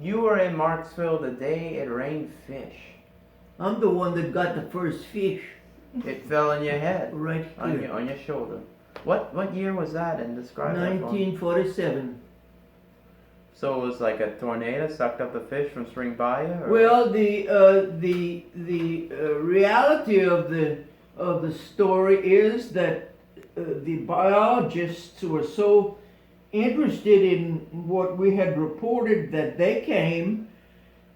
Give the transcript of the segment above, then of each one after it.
You were in Marksville the day it rained fish. I'm the one that got the first fish. It fell on your head. Right here. On your shoulder. What year was that, and describe that for me? 1947. So it was like a tornado sucked up the fish from Spring Bayou? Or? Well, the reality of the story is that the biologists were so interested in what we had reported that they came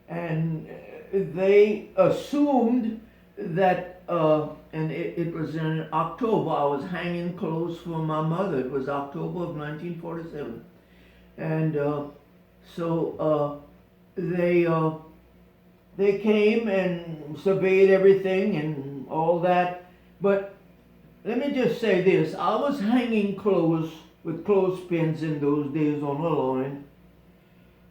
and they assumed that, and it was in October. I was hanging clothes for my mother. It was October of 1947, and so they came and surveyed everything and all that. But let me just say this: I was hanging clothes with clothespins in those days on the line,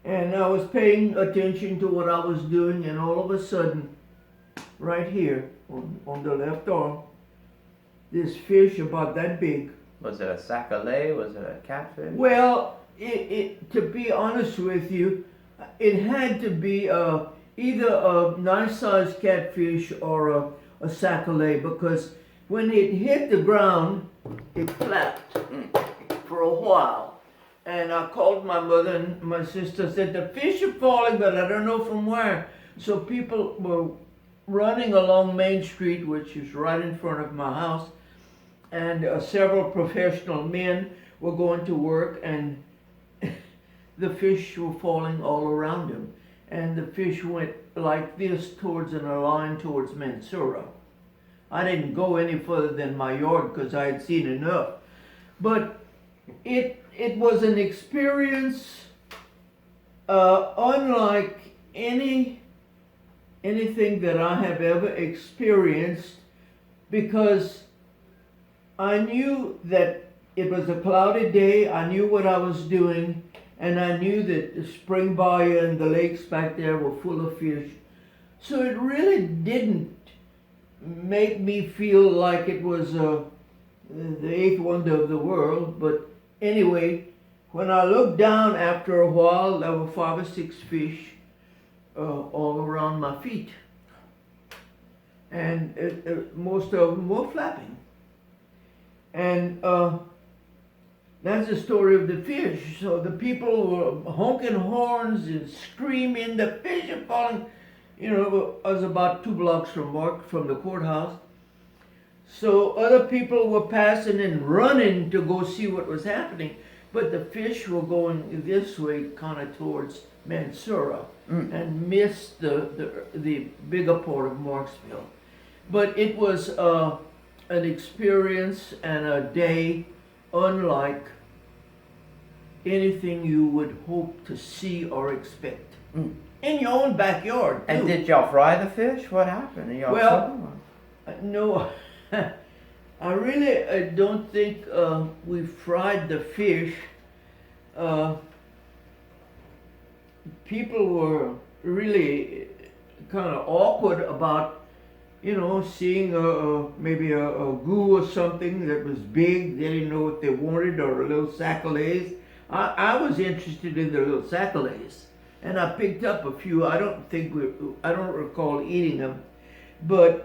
and I was paying attention to what I was doing, and all of a sudden, right here on the left arm, this fish about that big. Was it a sac-a-lait? Was it a catfish? Well, to be honest with you, it had to be either a nice sized catfish or a sac-a-lait, because when it hit the ground, it flapped for a while. And I called my mother, and my sister said, the fish are falling, but I don't know from where. So people were running along Main Street, which is right in front of my house, and several professional men were going to work, and the fish were falling all around him. And the fish went like this towards a line towards Mansura. I didn't go any further than my yard because I had seen enough. But it was an experience unlike anything that I have ever experienced, because I knew that it was a cloudy day. I knew what I was doing, and I knew that the Spring Bayou and the lakes back there were full of fish. So it really didn't make me feel like it was the eighth wonder of the world. But anyway, when I looked down after a while, there were 5 or 6 fish all around my feet, and most of them were flapping. And that's the story of the fish. So the people were honking horns and screaming, the fish are falling. You know, I was about 2 blocks from the courthouse. So other people were passing and running to go see what was happening. But the fish were going this way, kind of towards Mansura, and missed the bigger part of Marksville. But it was an experience and a day unlike anything you would hope to see or expect. In your own backyard, too. And did y'all fry the fish? What happened? Y'all Well, no, I really don't think we fried the fish. People were really kind of awkward about, you know, seeing maybe a goo or something that was big. They didn't know what they wanted, or a little sac-a-laits. I was interested in the little sac-a-laits, and I picked up a few. I don't recall eating them, but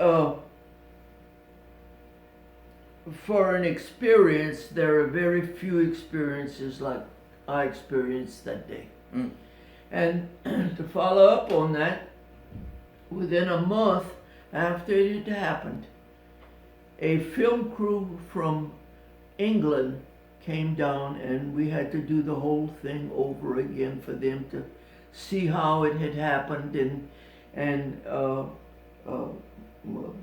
for an experience, there are very few experiences like I experienced that day. And to follow up on that, within a month after it had happened, a film crew from England came down, and we had to do the whole thing over again for them to see how it had happened and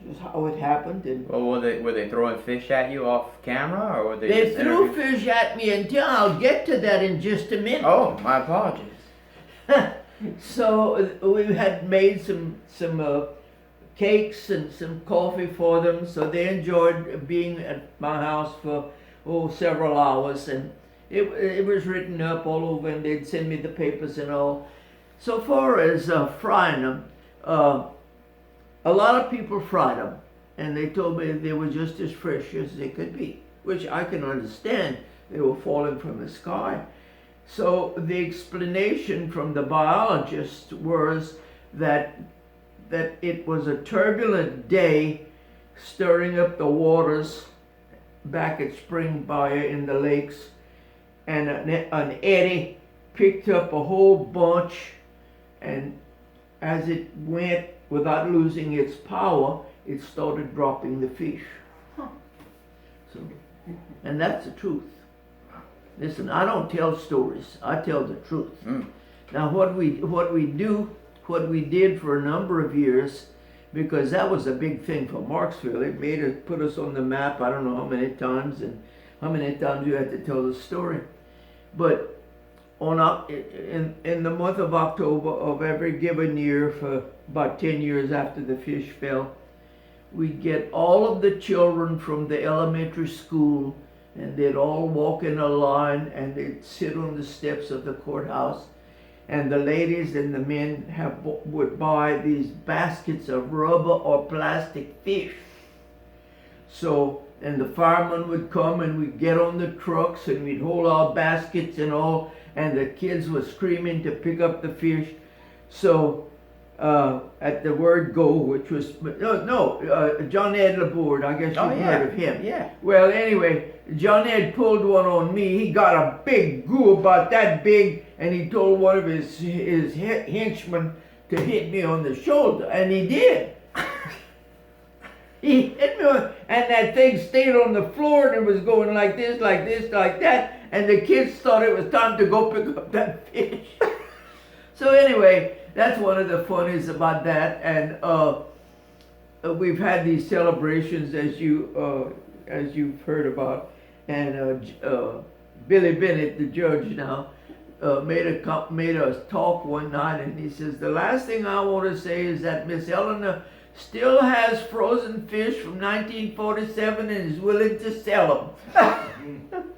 just how it happened. And well, were they throwing fish at you off camera, or were they? They just threw fish at me until I'll get to that in just a minute. Oh, my apologies. So we had made some cakes and some coffee for them, so they enjoyed being at my house for several hours, and it was written up all over, and they'd send me the papers and all. So far as frying them, a lot of people fried them, and they told me they were just as fresh as they could be, which I can understand. They were falling from the sky. So the explanation from the biologist was that it was a turbulent day stirring up the waters back at Spring Bayou in the lakes, and an eddy picked up a whole bunch, and as it went without losing its power, it started dropping the fish. So, and that's the truth. Listen, I don't tell stories. I tell the truth. Now, what we did for a number of years, because that was a big thing for Marksville. It put us on the map. I don't know how many times and how many times you had to tell the story. But in the month of October of every given year, for about 10 years after the fish fell, we'd get all of the children from the elementary school, and they'd all walk in a line, and they'd sit on the steps of the courthouse, and the ladies and the men would buy these baskets of rubber or plastic fish. So, and the firemen would come, and we'd get on the trucks, and we'd hold our baskets and all, and the kids were screaming to pick up the fish. So at the word go, which was John Ed Laborde, I guess you've heard of him. Yeah. Well, anyway, John Ed pulled one on me. He got a big goo about that big, and he told one of his henchmen to hit me on the shoulder, and he did. He hit me on, and that thing stayed on the floor, and it was going like this, like this, like that, and the kids thought it was time to go pick up that fish. So anyway, that's one of the funnies about that, and we've had these celebrations as you've heard about, and Billy Bennett, the judge now, made a talk one night, and he says, the last thing I want to say is that Miss Eleanor still has frozen fish from 1947 and is willing to sell them.